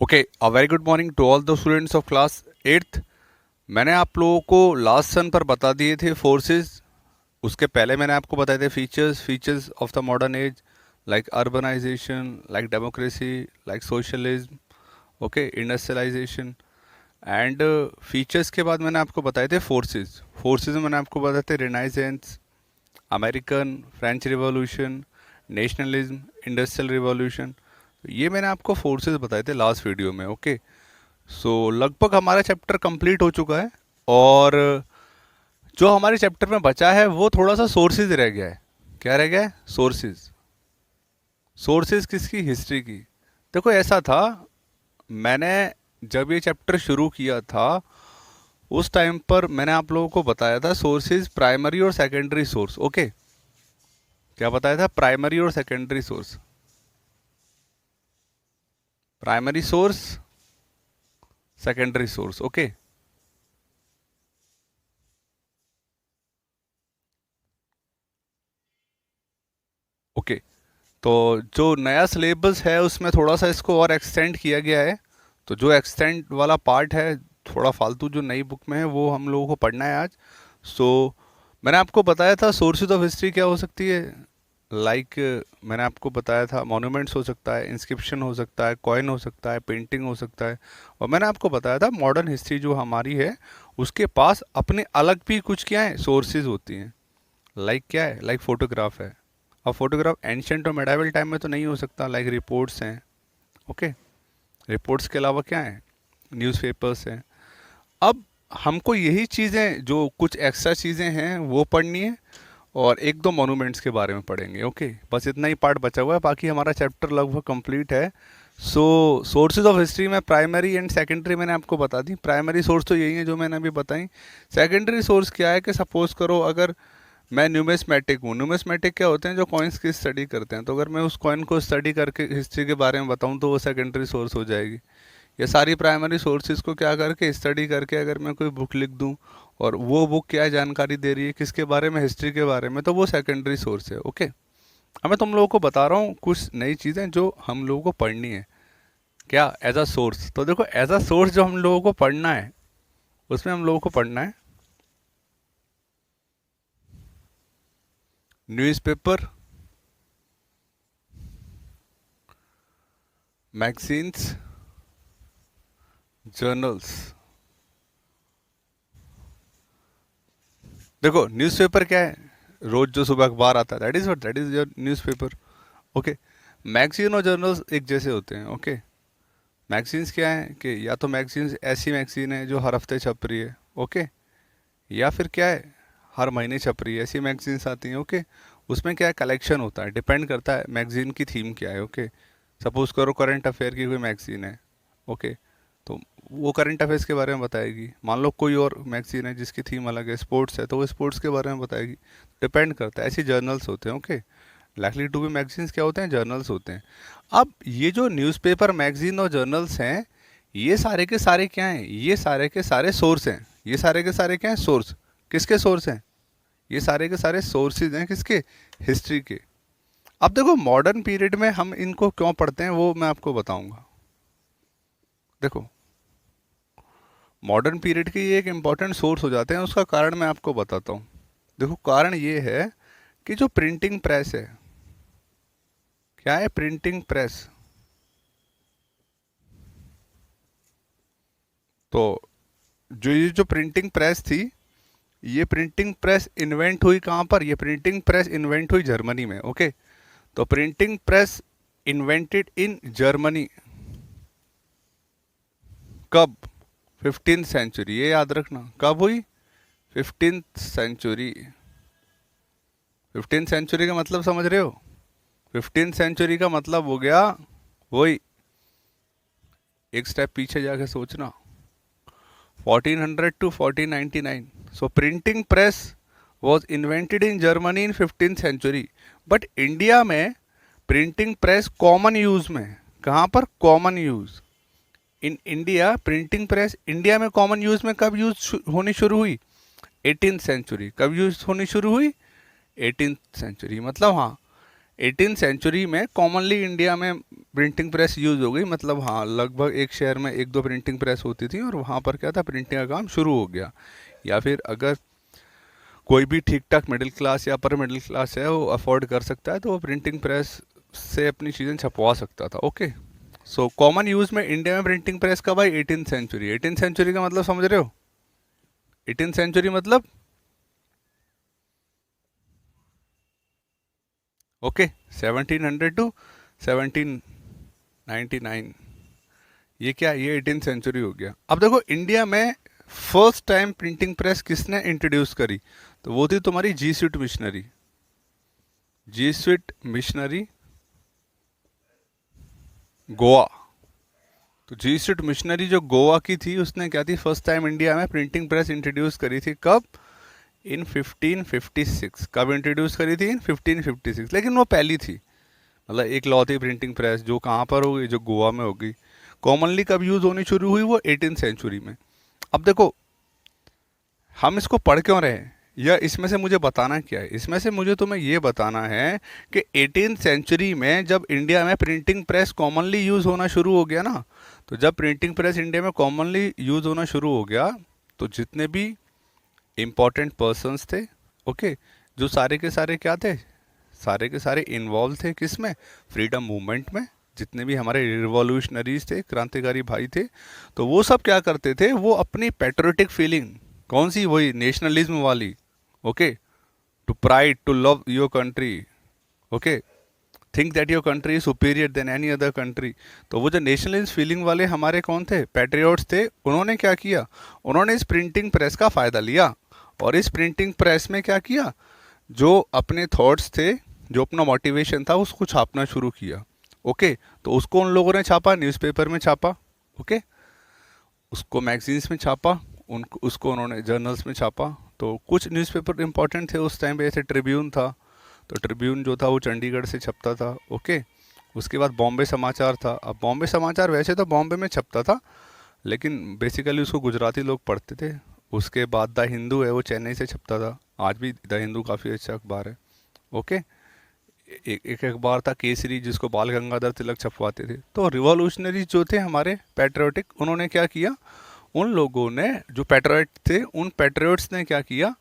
Okay, a very good morning to all the students of class 8th। मैंने आप लोगों को लास्ट सन पर बता दिए थे फोर्सेस। उसके पहले मैंने आपको बताए थे features of the modern age, like urbanisation, like democracy, like socialism, okay, industrialisation and features के बाद मैंने आपको बताए थे फोर्सेस। फोर्सेस में मैंने आपको बताए थे renaissance, American, French revolution, nationalism, industrial revolution. ये मैंने आपको फोर्सेस बताए थे लास्ट वीडियो में। ओके, सो लगभग हमारा चैप्टर कंप्लीट हो चुका है और जो हमारे चैप्टर में बचा है वो थोड़ा सा सोर्सेज रह गया है। क्या रह गया है? सोर्सेज। सोर्सेज किसकी? हिस्ट्री की। देखो ऐसा था, मैंने जब ये चैप्टर शुरू किया था उस टाइम पर मैंने आप लोगों को बताया था सोर्सेज प्राइमरी और सेकेंडरी सोर्स। ओके, क्या बताया था? प्राइमरी और secondary source. Primary source, secondary source. Okay, okay. तो जो नया सिलेबस है उसमें थोड़ा सा इसको और एक्सटेंड किया गया है। तो जो एक्सटेंड वाला पार्ट है, थोड़ा फालतू जो नई बुक में है, वो हम लोगों को पढ़ना है आज। सो मैंने आपको बताया था सोर्सेज ऑफ हिस्ट्री क्या हो सकती है। लाइक मैंने आपको बताया था मॉन्यूमेंट्स हो सकता है, इंस्क्रिप्शन हो सकता है, कॉइन हो सकता है, पेंटिंग हो सकता है। और मैंने आपको बताया था मॉडर्न हिस्ट्री जो हमारी है उसके पास अपने अलग भी कुछ क्या है, सोर्सेज होती हैं। लाइक क्या है? लाइक फोटोग्राफ है। अब फोटोग्राफ एंशंट और मेडाइवल टाइम में तो नहीं हो सकता। लाइक रिपोर्ट्स हैं। ओके, रिपोर्ट्स के अलावा क्या है? न्यूज़पेपर्स हैं। अब हमको यही चीज़ें, जो कुछ एक्स्ट्रा चीज़ें हैं वो पढ़नी है और एक दो मॉन्यूमेंट्स के बारे में पढ़ेंगे। ओके, बस इतना ही पार्ट बचा हुआ है, बाकी हमारा चैप्टर लगभग कंप्लीट है। सो सोर्सेज ऑफ हिस्ट्री में प्राइमरी एंड सेकेंडरी मैंने आपको बता दी। प्राइमरी सोर्स तो यही है जो मैंने अभी बताई। सेकेंडरी सोर्स क्या है कि सपोज करो अगर मैं न्यूमिस्मेटिक हूँ। न्यूमिस्मेटिक क्या होते हैं? जो कॉइन्स की स्टडी करते हैं। तो अगर मैं उस कॉइन को स्टडी करके हिस्ट्री के बारे में बताऊँ तो वो सेकेंडरी सोर्स हो जाएगी। ये सारी प्राइमरी सोर्सेज को क्या करके स्टडी करके अगर मैं कोई बुक लिख दूँ और वो बुक क्या जानकारी दे रही है किसके बारे में? हिस्ट्री के बारे में, तो वो सेकेंडरी सोर्स है। ओके, अब मैं तुम लोगों को बता रहा हूँ कुछ नई चीज़ें जो हम लोगों को पढ़नी है। क्या? As a source. तो देखो, एज अ सोर्स जो हम लोगों को पढ़ना है उसमें हम लोगों को पढ़ना है न्यूज़पेपर, मैगजीन्स, जर्नल्स। देखो न्यूज़पेपर क्या है? रोज जो सुबह अखबार आता है, that is your newspaper. Okay, magazine और जर्नल्स एक जैसे होते हैं। ओके, मैगजीन्स क्या है कि या तो मैगजीन्स ऐसी मैगजीन है जो हर हफ्ते छप रही है। ओके, या फिर क्या है, हर महीने छप रही है, ऐसी मैगजीन्स आती हैं। ओके, उसमें क्या है, कलेक्शन होता है, डिपेंड करता है मैगजीन की थीम क्या है। ओके, सपोज करो करंट अफेयर की कोई मैगजीन है। ओके, तो वो करंट अफेयर्स के बारे में बताएगी। मान लो कोई और मैगजीन है जिसकी थीम अलग है, स्पोर्ट्स है, तो वो स्पोर्ट्स के बारे में बताएगी। डिपेंड करता है। ऐसे जर्नल्स होते हैं। Okay, likely to be magazines क्या होते हैं? जर्नल्स होते हैं। अब ये जो न्यूज़पेपर, मैगजीन और जर्नल्स हैं, ये सारे के सारे क्या हैं? ये सारे के सारे सोर्स हैं। ये सारे के सारे क्या हैं? सोर्स। किसके सोर्स हैं? ये सारे के सारे सोर्सेज हैं किसके? हिस्ट्री के। अब देखो मॉडर्न पीरियड में हम इनको क्यों पढ़ते हैं वो मैं आपको बताऊंगा। देखो मॉडर्न पीरियड के ये एक इम्पॉर्टेंट सोर्स हो जाते हैं, उसका कारण मैं आपको बताता हूँ। देखो कारण ये है कि जो प्रिंटिंग प्रेस है, क्या है? Printing press. तो जो प्रिंटिंग प्रेस थी, ये प्रिंटिंग प्रेस इन्वेंट हुई कहाँ पर? ये प्रिंटिंग प्रेस इन्वेंट हुई जर्मनी में। ओके, तो printing press invented in Germany कब? 15th century. ये याद रखना, कब हुई? 15th century. 15th सेंचुरी का मतलब समझ रहे हो? 15th सेंचुरी का मतलब हो गया वही, एक स्टेप पीछे जाके सोचना, 1400 to 1499। So printing press was invented in Germany in 15th century. But India में प्रिंटिंग प्रेस कॉमन यूज में। कहाँ पर? Common use. In India printing press India में कॉमन यूज में कब यूज होनी शुरू हुई? 18th century. कब यूज होनी शुरू हुई? 18th century. मतलब हाँ, 18 सेंचुरी में कॉमनली इंडिया में प्रिंटिंग प्रेस यूज हो गई, मतलब हाँ लगभग एक शहर में एक दो प्रिंटिंग प्रेस होती थी और वहाँ पर क्या था, प्रिंटिंग का काम शुरू हो गया। या फिर अगर कोई भी ठीक ठाक मिडिल क्लास या अपर मिडिल क्लास है वो अफोर्ड कर सकता है तो वो प्रिंटिंग प्रेस से अपनी चीज़ें छपवा सकता था। ओके, सो कॉमन यूज में इंडिया में प्रिंटिंग प्रेस कब आई? 18 सेंचुरी। 18 सेंचुरी का मतलब समझ रहे हो? 18 सेंचुरी मतलब ओके 1700 टू 1799, ये क्या, ये 18 सेंचुरी हो गया। अब देखो इंडिया में फर्स्ट टाइम प्रिंटिंग प्रेस किसने इंट्रोड्यूस करी? तो वो थी तुम्हारी जीसुइट मिशनरी। जीसुइट मिशनरी गोवा। तो जीसुइट मिशनरी जो गोवा की थी उसने क्या थी, फर्स्ट टाइम इंडिया में प्रिंटिंग प्रेस इंट्रोड्यूस करी थी। कब? इन 1556। कब इंट्रोड्यूस करी थी? इन 1556। लेकिन वो पहली थी, मतलब एक लौती प्रिंटिंग प्रेस जो कहाँ पर होगी, जो गोवा में होगी। कॉमनली कब यूज़ होनी शुरू हुई? वो 18 सेंचुरी में। अब देखो हम इसको पढ़ क्यों रहे हैं, या इसमें से मुझे बताना क्या है? इसमें से मुझे तुम्हें ये बताना है कि 18 सेंचुरी में जब इंडिया में प्रिंटिंग प्रेस कॉमनली यूज़ होना शुरू हो गया ना, तो जब प्रिंटिंग प्रेस इंडिया में कॉमनली यूज़ होना शुरू हो गया तो जितने भी इम्पोर्टेंट पर्सन्स थे, ओके, जो सारे के सारे क्या थे, सारे के सारे इन्वॉल्व थे किस में? फ्रीडम मूवमेंट में। जितने भी हमारे रिवॉल्यूशनरीज थे, क्रांतिकारी भाई थे, तो वो सब क्या करते थे, वो अपनी पेट्रियोटिक फीलिंग, कौन सी, वही नेशनलिज्म वाली, okay, to pride, to love your country, okay, think that your country is superior than any other country. तो वो जो नेशनलिज्म फीलिंग वाले हमारे कौन थे, पैट्रियोट्स थे, उन्होंने क्या किया, उन्होंने इस प्रिंटिंग प्रेस का फ़ायदा लिया और इस प्रिंटिंग प्रेस में क्या किया, जो अपने थॉट्स थे, जो अपना मोटिवेशन था उसको छापना शुरू किया। ओके, तो उसको उन लोगों ने छापा, न्यूज़पेपर में छापा, ओके, उसको मैगजीन्स में छापा, उनको उसको उन्होंने जर्नल्स में छापा। तो कुछ न्यूज़पेपर इंपॉर्टेंट थे उस टाइम पे, जैसे ट्रिब्यून था, तो ट्रिब्यून जो था वो चंडीगढ़ से छपता था। ओके, उसके बाद बॉम्बे समाचार था। अब बॉम्बे समाचार वैसे तो बॉम्बे में छपता था, लेकिन बेसिकली उसको गुजराती लोग पढ़ते थे। उसके बाद द हिंदू है वो चेन्नई से छपता था। आज भी द हिंदू काफ़ी अच्छा अखबार है। ओके, एक अखबार था केसरी जिसको बाल गंगाधर तिलक छपवाते थे। तो रिवॉल्यूशनरी जो थे हमारे पैट्रियोटिक, उन्होंने क्या किया, उन लोगों ने जो पैट्रियोट थे, उन पैट्रियोट्स ने क्या किया,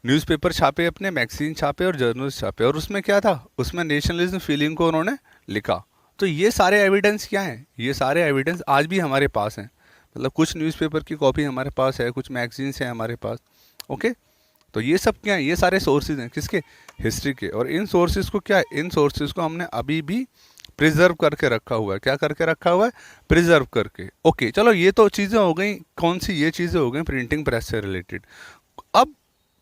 न्यूज़पेपर छापे, अपने मैगजीन छापे और जर्नल्स छापे, और उसमें क्या था, उसमें नेशनलिज्म फीलिंग को उन्होंने लिखा। तो ये सारे एविडेंस क्या हैं, ये सारे एविडेंस आज भी हमारे पास हैं। मतलब कुछ न्यूज़पेपर की कॉपी हमारे पास है, कुछ मैगजीन्स हैं हमारे पास। ओके, तो ये सब क्या है, ये सारे सोर्सेज हैं किसके, हिस्ट्री के। और इन सोर्सेज को क्या है, इन सोर्सेज को हमने अभी भी प्रिजर्व करके रखा हुआ है। क्या करके रखा हुआ है? प्रिजर्व करके। ओके, चलो ये तो चीज़ें हो गई, कौन सी, ये चीज़ें हो गई प्रिंटिंग प्रेस से रिलेटेड। अब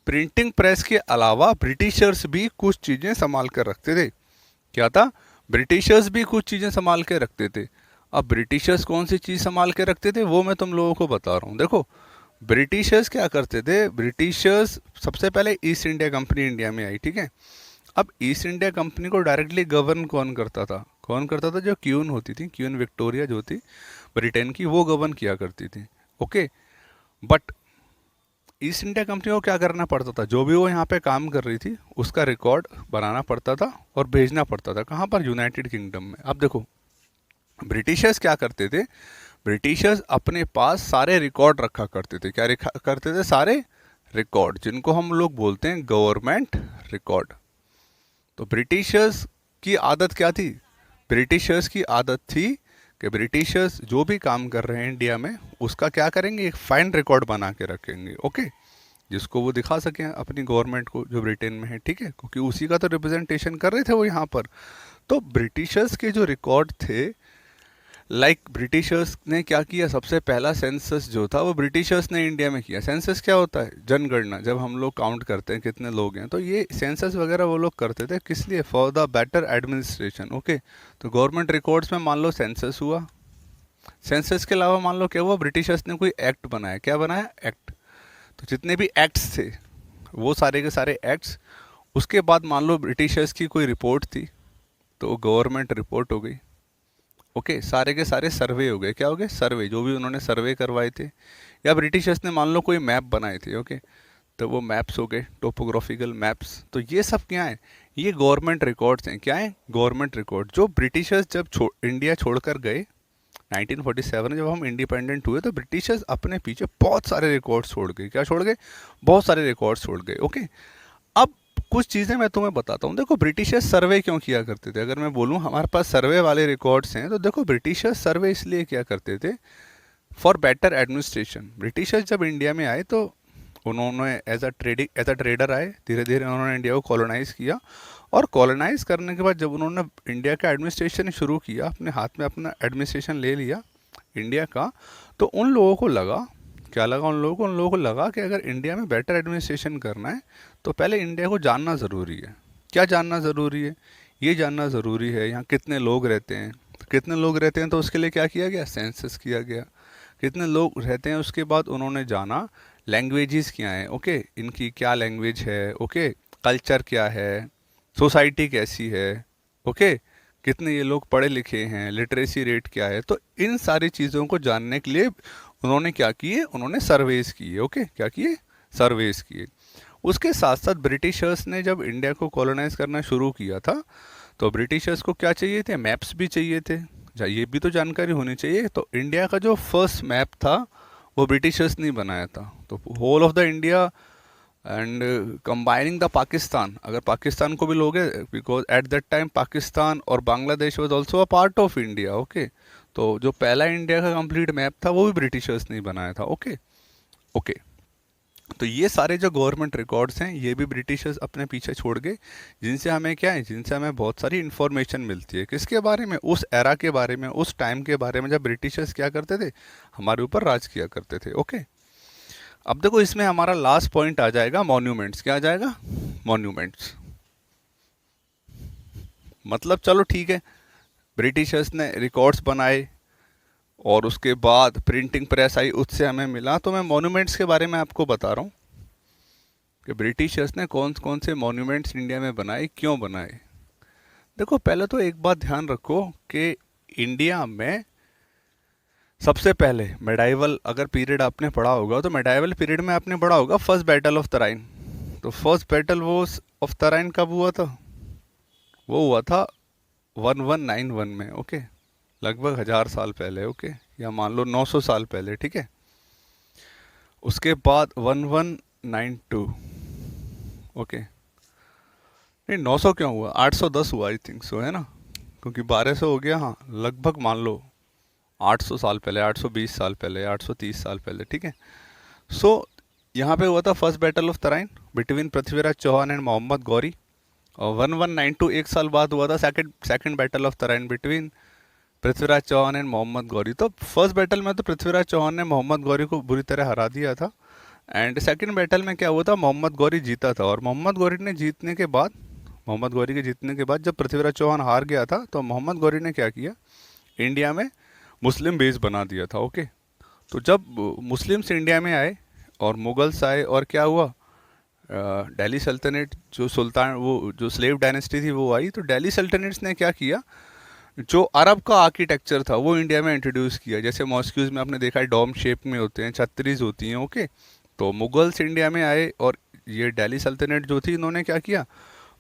प्रिंटिंग प्रेस के अलावा ब्रिटिशर्स भी कुछ चीज़ें संभाल कर रखते थे। क्या था? ब्रिटिशर्स भी कुछ चीज़ें संभाल के रखते थे। अब ब्रिटिशर्स कौन सी चीज़ संभाल के रखते थे वो मैं तुम लोगों को बता रहा हूँ। देखो ब्रिटिशर्स क्या करते थे, ब्रिटिशर्स सबसे पहले ईस्ट इंडिया कंपनी इंडिया में आई, ठीक है। अब ईस्ट इंडिया कंपनी को डायरेक्टली गवर्न कौन करता था, कौन करता था? जो क्वीन होती थी, क्वीन विक्टोरिया जो थी ब्रिटेन की, वो गवर्न किया करती थी। Okay, but east India company को क्या करना पड़ता था, जो भी वो यहाँ पे काम कर रही थी उसका रिकॉर्ड बनाना पड़ता था और भेजना पड़ता था। कहाँ पर? यूनाइटेड किंगडम में। अब देखो ब्रिटिशर्स क्या करते थे, ब्रिटिशर्स अपने पास सारे रिकॉर्ड रखा करते थे। क्या रखा करते थे? सारे रिकॉर्ड, जिनको हम लोग बोलते हैं गवर्नमेंट रिकॉर्ड। तो ब्रिटिशर्स की आदत क्या थी, ब्रिटिशर्स की आदत थी कि ब्रिटिशर्स जो भी काम कर रहे हैं इंडिया में उसका क्या करेंगे, एक फाइन रिकॉर्ड बना के रखेंगे। ओके, जिसको वो दिखा सकें अपनी गवर्नमेंट को जो ब्रिटेन में है, ठीक है, क्योंकि उसी का तो रिप्रेजेंटेशन कर रहे थे वो यहाँ पर। तो ब्रिटिशर्स के जो रिकॉर्ड थे, ब्रिटिशर्स ने क्या किया, सबसे पहला सेंसस जो था वो ब्रिटिशर्स ने इंडिया में किया। सेंसस क्या होता है? जनगणना। जब हम लोग काउंट करते हैं कितने लोग हैं, तो ये सेंसस वगैरह वो लोग करते थे किस लिए? For the better administration. Okay, तो गवर्नमेंट रिकॉर्ड्स में मान लो सेंसस हुआ, सेंसस के अलावा मान लो क्या हुआ, ब्रिटिशर्स ने कोई एक्ट बनाया। क्या बनाया? एक्ट। तो जितने भी एक्ट्स थे वो सारे के सारे एक्ट्स, उसके बाद मान लो ब्रिटिशर्स की कोई रिपोर्ट थी तो गवर्नमेंट रिपोर्ट हो गई। ओके, सारे के सारे सर्वे हो गए। क्या हो गए? सर्वे, जो भी उन्होंने सर्वे करवाए थे, या ब्रिटिशर्स ने मान लो कोई मैप बनाए थे, ओके, तो वो मैप्स हो गए, टोपोग्राफिकल मैप्स। तो ये सब क्या है, ये गवर्नमेंट रिकॉर्ड्स हैं। क्या है? Government record. जो ब्रिटिशर्स जब इंडिया छोड़कर गए 1947 जब हम इंडिपेंडेंट हुए, तो ब्रिटिशर्स अपने पीछे बहुत सारे रिकॉर्ड्स छोड़ गए। क्या छोड़ गए? बहुत सारे रिकॉर्ड्स छोड़ गए। ओके, अब कुछ चीज़ें मैं तुम्हें बताता हूँ। देखो, ब्रिटिशर्स सर्वे क्यों किया करते थे? अगर मैं बोलूँ हमारे पास सर्वे वाले रिकॉर्ड्स हैं, तो देखो ब्रिटिशर्स सर्वे इसलिए किया करते थे फॉर बेटर एडमिनिस्ट्रेशन। ब्रिटिशर्स जब इंडिया में आए तो उन्होंने एज अ ट्रेडर आए, धीरे धीरे उन्होंने इंडिया को कॉलोनाइज़ किया, और कॉलोनाइज़ करने के बाद जब उन्होंने इंडिया का एडमिनिस्ट्रेशन शुरू किया, अपने हाथ में अपना एडमिनिस्ट्रेशन ले लिया इंडिया का, तो उन लोगों को लगा, क्या लगा उन लोगों को लगा कि अगर इंडिया में बेटर एडमिनिस्ट्रेशन करना है तो पहले इंडिया को जानना ज़रूरी है। क्या जानना ज़रूरी है? ये जानना ज़रूरी है यहाँ कितने लोग रहते हैं। तो कितने लोग रहते हैं, तो उसके लिए क्या किया गया? सेंसस किया गया। कितने लोग रहते हैं, उसके बाद उन्होंने जाना लैंग्वेजेस क्या हैं, ओके, इनकी क्या लैंग्वेज है, ओके, कल्चर क्या है, सोसाइटी कैसी है, ओके, कितने ये लोग पढ़े लिखे हैं, लिटरेसी रेट क्या है। तो इन सारी चीज़ों को जानने के लिए उन्होंने क्या किए? उन्होंने सर्वेस किए। ओके, क्या किए? सर्वेस किए। उसके साथ साथ ब्रिटिशर्स ने जब इंडिया को कॉलोनाइज करना शुरू किया था, तो ब्रिटिशर्स को क्या चाहिए थे? मैप्स भी चाहिए थे। ये भी तो जानकारी होनी चाहिए। तो इंडिया का जो फर्स्ट मैप था वो ब्रिटिशर्स ने बनाया था। तो whole of the India and combining the Pakistan, अगर पाकिस्तान को भी लोगे, because at that time Pakistan और Bangladesh was also a part of India. Okay, तो जो पहला इंडिया का कंप्लीट मैप था वो भी ब्रिटिशर्स ने बनाया था। ओके ओके, तो ये सारे जो गवर्नमेंट रिकॉर्ड्स हैं ये भी ब्रिटिशर्स अपने पीछे छोड़ गए, जिनसे हमें क्या है? जिनसे हमें बहुत सारी इन्फॉर्मेशन मिलती है। किसके बारे में? उस एरा के बारे में, उस टाइम के बारे में जब ब्रिटिशर्स क्या करते थे? हमारे ऊपर राज किया करते थे। ओके, अब देखो इसमें हमारा लास्ट पॉइंट आ जाएगा मॉन्यूमेंट्स। क्या आ जाएगा? मॉन्यूमेंट्स। मतलब चलो ठीक है, ब्रिटिशर्स ने रिकॉर्ड्स बनाए और उसके बाद प्रिंटिंग प्रेस आई, उससे हमें मिला। तो मैं मॉन्यूमेंट्स के बारे में आपको बता रहा हूँ कि ब्रिटिशर्स ने कौन कौन से मॉन्यूमेंट्स इंडिया में बनाए, क्यों बनाए। देखो, पहले तो एक बात ध्यान रखो कि इंडिया में सबसे पहले मेडाइवल अगर पीरियड आपने पढ़ा होगा, तो मेडाइवल पीरियड में आपने पढ़ा होगा फर्स्ट बैटल ऑफ तराइन। तो फर्स्ट बैटल वो ऑफ तराइन कब हुआ था? वो हुआ था 1191 में। ओके, लगभग 1000 साल पहले। ओके, या मान लो 900 साल पहले। ठीक है, उसके बाद 1192। ओके, नहीं 900 क्यों हुआ? 810 हुआ, आई थिंक सो, है ना, क्योंकि 1200 हो गया। हाँ, लगभग मान लो 800 साल पहले, 820 साल पहले, 830 साल पहले। ठीक है, सो यहाँ पे हुआ था first battle of Tarain between Prithviraj Chauhan and Mohammad Ghori. और 1192 एक साल बाद हुआ था second battle of Tarain between Prithviraj Chauhan and Mohammad Ghori. तो फर्स्ट बैटल में तो पृथ्वीराज चौहान ने मोहम्मद गौरी को बुरी तरह हरा दिया था, एंड सेकंड बैटल में क्या हुआ था? मोहम्मद गौरी जीता था। और मोहम्मद गौरी के जीतने के बाद जब पृथ्वीराज चौहान हार गया था, तो मोहम्मद गौरी ने क्या किया? इंडिया में मुस्लिम बेस बना दिया था। ओके, तो जब मुस्लिम्स इंडिया में आए और मुगल्स आए, और क्या हुआ? दिल्ली सल्तनत, जो सुल्तान, वो जो स्लेव डायनेस्टी थी वो आई। तो दिल्ली सल्तनट्स ने क्या किया? जो अरब का आर्किटेक्चर था वो इंडिया में इंट्रोड्यूस किया। जैसे मॉस्क्यूज में आपने देखा है डोम शेप में होते हैं, छतरीज होती हैं। ओके, तो मुगल्स इंडिया में आए और ये दिल्ली सल्तनत जो थी, इन्होंने क्या किया?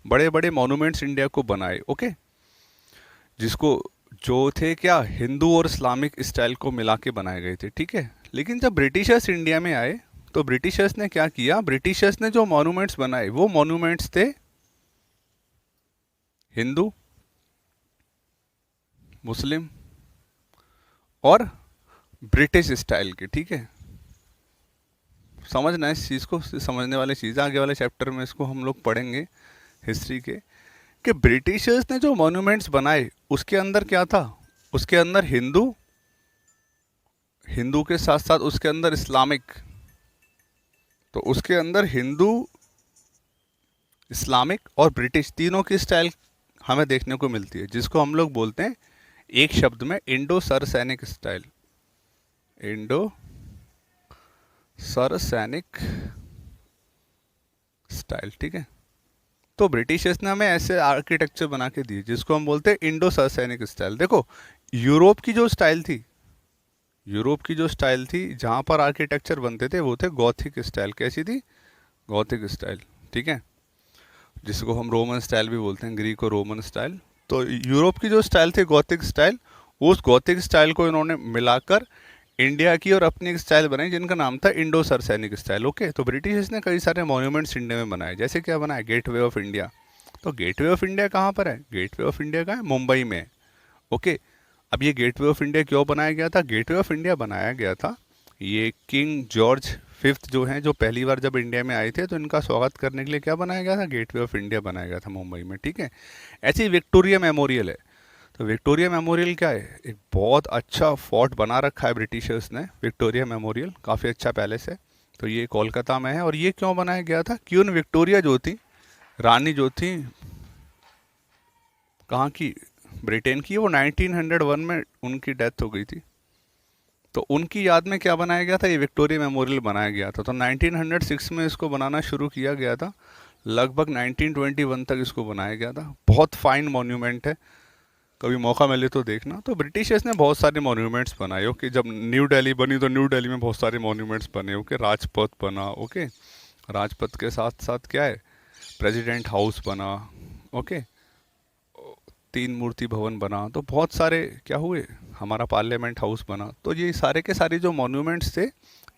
बड़े बड़े मॉन्यूमेंट्स इंडिया को बनाए। ओके, जिसको जो थे क्या, हिंदू और इस्लामिक स्टाइल को मिला के बनाए गए थे। ठीक है, लेकिन जब ब्रिटिशर्स इंडिया में आए, तो ब्रिटिशर्स ने क्या किया? ब्रिटिशर्स ने जो मॉन्यूमेंट्स बनाए वो मॉन्यूमेंट्स थे हिंदू, मुस्लिम और ब्रिटिश स्टाइल के। ठीक है, समझना इस चीज़ को, समझने वाली चीज़ आगे वाले चैप्टर में इसको हम लोग पढ़ेंगे हिस्ट्री के, कि ब्रिटिशर्स ने जो मॉन्यूमेंट्स बनाए उसके अंदर क्या था? उसके अंदर हिंदू, हिंदू के साथ साथ उसके अंदर इस्लामिक। तो उसके अंदर हिंदू, इस्लामिक और ब्रिटिश तीनों की स्टाइल हमें देखने को मिलती है, जिसको हम लोग बोलते हैं एक शब्द में Indo Saracenic style. Indo Saracenic style. ठीक है, तो ब्रिटिशर्स ने हमें ऐसे आर्किटेक्चर बना के दिए जिसको हम बोलते हैं इंडो सरसैनिक स्टाइल। देखो, यूरोप की जो स्टाइल थी, यूरोप की जो स्टाइल थी जहाँ पर आर्किटेक्चर बनते थे वो थे गॉथिक स्टाइल। कैसी थी? Gothic style. ठीक है, जिसको हम रोमन स्टाइल भी बोलते हैं, ग्रीक और रोमन स्टाइल। तो यूरोप की जो स्टाइल थी गॉथिक स्टाइल, उस गॉथिक स्टाइल को इन्होंने मिलाकर इंडिया की और अपनी एक स्टाइल बनाई जिनका नाम था इंडो सरसैनिक स्टाइल। ओके, तो ब्रिटिश ने कई सारे मॉन्यूमेंट्स इंडिया में बनाए, जैसे क्या बनाया, गेटवे ऑफ इंडिया। तो गेटवे ऑफ इंडिया कहाँ पर है, गेटवे ऑफ इंडिया कहाँ है, मुंबई में। ओके, अब ये गेटवे ऑफ इंडिया क्यों बनाया गया था, गेटवे ऑफ इंडिया बनाया गया था, ये किंग जॉर्ज फिफ्थ जो हैं, जो पहली बार जब इंडिया में आए थे, तो इनका स्वागत करने के लिए क्या बनाया गया था, गेटवे ऑफ इंडिया बनाया गया था मुंबई में। ठीक है, ऐसी विक्टोरिया मेमोरियल है। तो विक्टोरिया मेमोरियल क्या है, एक बहुत अच्छा फोर्ट बना रखा है ब्रिटिशर्स ने, विक्टोरिया मेमोरियल, काफ़ी अच्छा पैलेस है। तो ये कोलकाता में है। और ये क्यों बनाया गया था, क्वीन विक्टोरिया जो थी, रानी जो थी, कहाँ की, ब्रिटेन की, वो 1901 में उनकी डेथ हो गई थी। तो उनकी याद में क्या बनाया गया था, ये विक्टोरिया मेमोरियल बनाया गया था। तो 1906 में इसको बनाना शुरू किया गया था, लगभग 1921 तक इसको बनाया गया था। बहुत फाइन मॉन्यूमेंट है, कभी मौका मिले तो देखना। तो ब्रिटिशर्स ने बहुत सारे मॉन्यूमेंट्स बनाए। ओके, जब न्यू दिल्ली बनी तो न्यू दिल्ली में बहुत सारे मॉन्यूमेंट्स बने। ओके, राजपथ बना। ओके, राजपथ के साथ साथ क्या है, प्रेसिडेंट हाउस बना। ओके, तीन मूर्ति भवन बना। तो बहुत सारे क्या हुए, हमारा पार्लियामेंट हाउस बना। तो ये सारे के सारे जो मॉन्यूमेंट्स थे,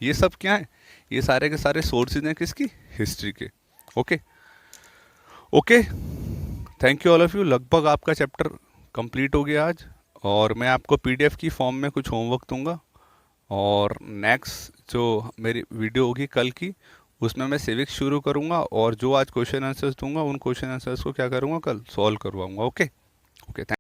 ये सब क्या है, ये सारे के सारे सोर्सेज हैं किसकी, हिस्ट्री के। Okay okay, thank you all of you. लगभग आपका चैप्टर कंप्लीट हो गया आज, और मैं आपको पीडीएफ की फॉर्म में कुछ होमवर्क दूंगा। और नेक्स्ट जो मेरी वीडियो होगी कल की, उसमें मैं सिविक्स शुरू करूंगा, और जो आज क्वेश्चन आंसर्स दूंगा उन क्वेश्चन आंसर्स को क्या करूंगा, कल सॉल्व करवाऊंगा। Okay okay, thank